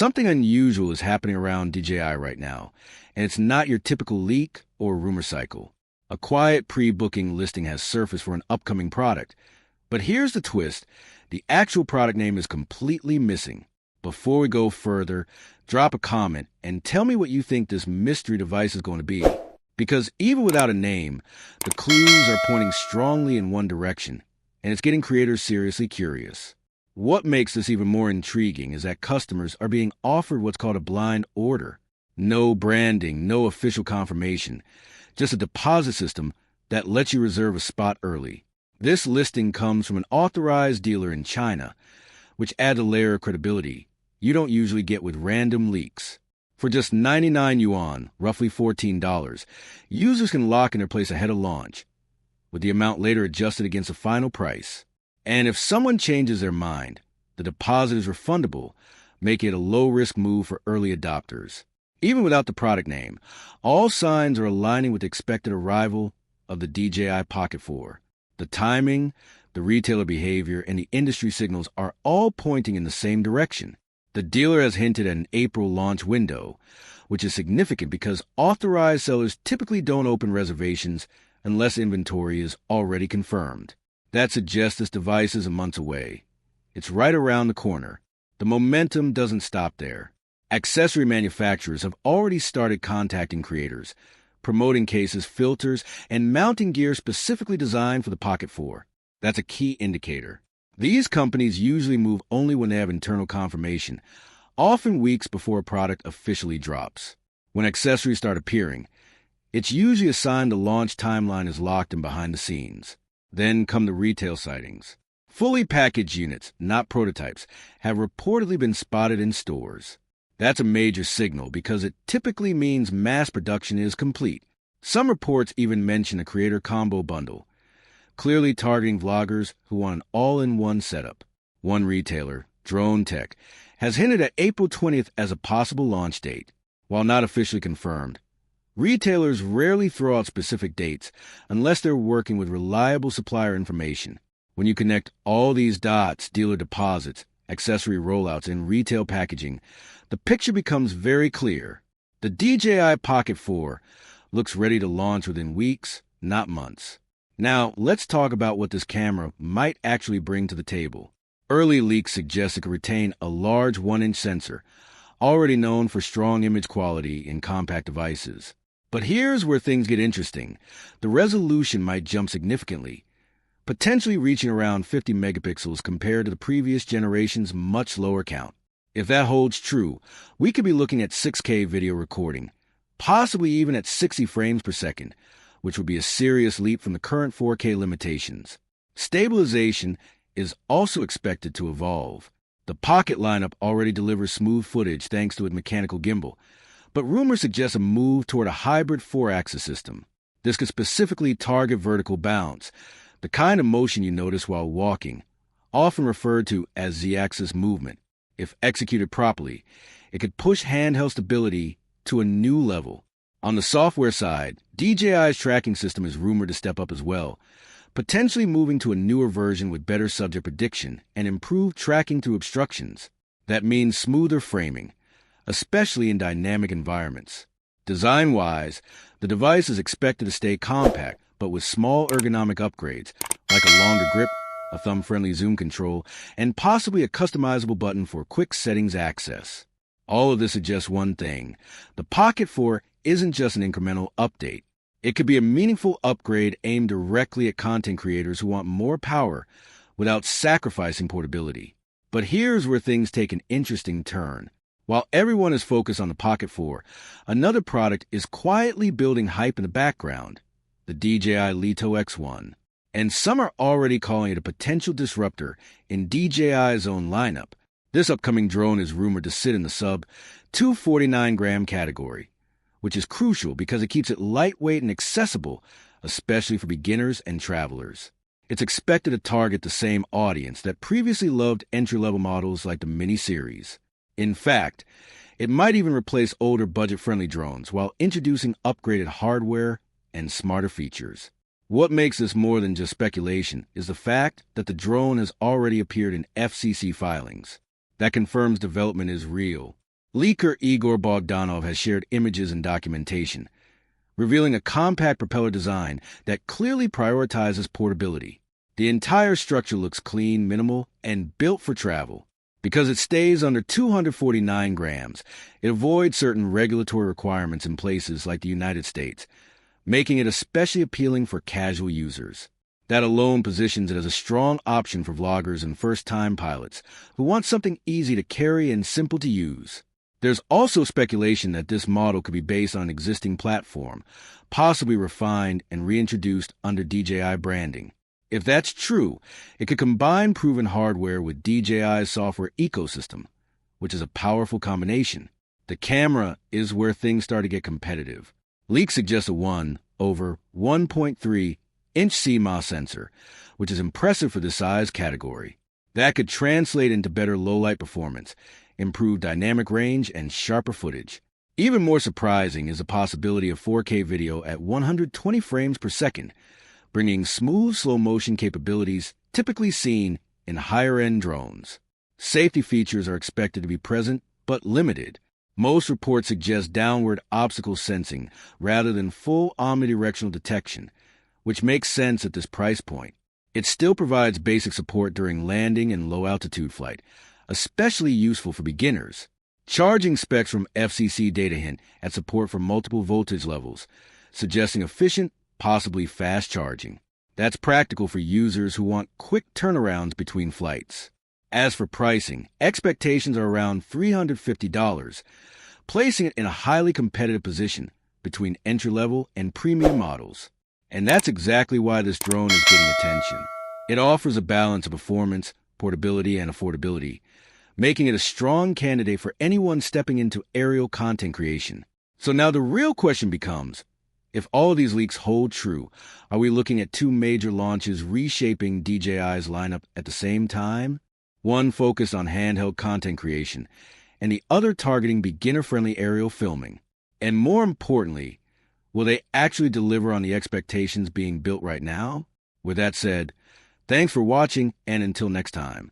Something unusual is happening around DJI right now, and it's not your typical leak or rumor cycle. A quiet pre-booking listing has surfaced for an upcoming product. But here's the twist. The actual product name is completely missing. Before we go further, drop a comment and tell me what you think this mystery device is going to be. Because even without a name, the clues are pointing strongly in one direction, and it's getting creators seriously curious. What makes this even more intriguing is that customers are being offered what's called a blind order. No branding, no official confirmation, just a deposit system that lets you reserve a spot early. This listing comes from an authorized dealer in China, which adds a layer of credibility you don't usually get with random leaks. For just 99 yuan, roughly $14, users can lock in their place ahead of launch, with the amount later adjusted against the final price. And if someone changes their mind, the deposit is refundable, making it a low-risk move for early adopters. Even without the product name, all signs are aligning with the expected arrival of the DJI Pocket 4. The timing, the retailer behavior, and the industry signals are all pointing in the same direction. The dealer has hinted at an April launch window, which is significant because authorized sellers typically don't open reservations unless inventory is already confirmed. That suggests this device is months away. It's right around the corner. The momentum doesn't stop there. Accessory manufacturers have already started contacting creators, promoting cases, filters, and mounting gear specifically designed for the Pocket 4. That's a key indicator. These companies usually move only when they have internal confirmation, often weeks before a product officially drops. When accessories start appearing, it's usually a sign the launch timeline is locked and behind the scenes. Then come the retail sightings. Fully packaged units, not prototypes, have reportedly been spotted in stores. That's a major signal because it typically means mass production is complete. Some reports even mention a creator combo bundle, clearly targeting vloggers who want an all-in-one setup. One retailer, Drone Tech, has hinted at April 20th as a possible launch date. While not officially confirmed, retailers rarely throw out specific dates unless they're working with reliable supplier information. When you connect all these dots, dealer deposits, accessory rollouts, and retail packaging, the picture becomes very clear. The DJI Pocket 4 looks ready to launch within weeks, not months. Now, let's talk about what this camera might actually bring to the table. Early leaks suggest it could retain a large 1-inch sensor, already known for strong image quality in compact devices. But here's where things get interesting. The resolution might jump significantly, potentially reaching around 50 megapixels compared to the previous generation's much lower count. If that holds true, we could be looking at 6K video recording, possibly even at 60 frames per second, which would be a serious leap from the current 4K limitations. Stabilization is also expected to evolve. The Pocket lineup already delivers smooth footage thanks to its mechanical gimbal, but rumors suggest a move toward a hybrid 4-axis system. This could specifically target vertical bounce, the kind of motion you notice while walking, often referred to as Z-axis movement. If executed properly, it could push handheld stability to a new level. On the software side, DJI's tracking system is rumored to step up as well, potentially moving to a newer version with better subject prediction and improved tracking through obstructions. That means smoother framing, especially in dynamic environments. Design-wise, the device is expected to stay compact, but with small ergonomic upgrades, like a longer grip, a thumb-friendly zoom control, and possibly a customizable button for quick settings access. All of this suggests one thing. The Pocket 4 isn't just an incremental update. It could be a meaningful upgrade aimed directly at content creators who want more power without sacrificing portability. But here's where things take an interesting turn. While everyone is focused on the Pocket 4, another product is quietly building hype in the background, the DJI Leto X1. And some are already calling it a potential disruptor in DJI's own lineup. This upcoming drone is rumored to sit in the sub-249-gram category, which is crucial because it keeps it lightweight and accessible, especially for beginners and travelers. It's expected to target the same audience that previously loved entry-level models like the Mini series. In fact, it might even replace older budget-friendly drones while introducing upgraded hardware and smarter features. What makes this more than just speculation is the fact that the drone has already appeared in FCC filings. That confirms development is real. Leaker Igor Bogdanov has shared images and documentation, revealing a compact propeller design that clearly prioritizes portability. The entire structure looks clean, minimal, and built for travel. Because it stays under 249 grams, it avoids certain regulatory requirements in places like the United States, making it especially appealing for casual users. That alone positions it as a strong option for vloggers and first-time pilots who want something easy to carry and simple to use. There's also speculation that this model could be based on an existing platform, possibly refined and reintroduced under DJI branding. If that's true, it could combine proven hardware with DJI's software ecosystem, which is a powerful combination. The camera is where things start to get competitive. Leaks suggest a 1 over 1.3-inch CMOS sensor, which is impressive for the size category. That could translate into better low-light performance, improved dynamic range, and sharper footage. Even more surprising is the possibility of 4K video at 120 frames per second, bringing smooth slow-motion capabilities typically seen in higher-end drones. Safety features are expected to be present, but limited. Most reports suggest downward obstacle sensing rather than full omnidirectional detection, which makes sense at this price point. It still provides basic support during landing and low-altitude flight, especially useful for beginners. Charging specs from FCC data hint at support for multiple voltage levels, suggesting efficient, possibly fast charging. That's practical for users who want quick turnarounds between flights. As for pricing, expectations are around $350, placing it in a highly competitive position between entry-level and premium models. And that's exactly why this drone is getting attention. It offers a balance of performance, portability, and affordability, making it a strong candidate for anyone stepping into aerial content creation. So now the real question becomes, if all these leaks hold true, are we looking at two major launches reshaping DJI's lineup at the same time? One focused on handheld content creation, and the other targeting beginner-friendly aerial filming. And more importantly, will they actually deliver on the expectations being built right now? With that said, thanks for watching, and until next time.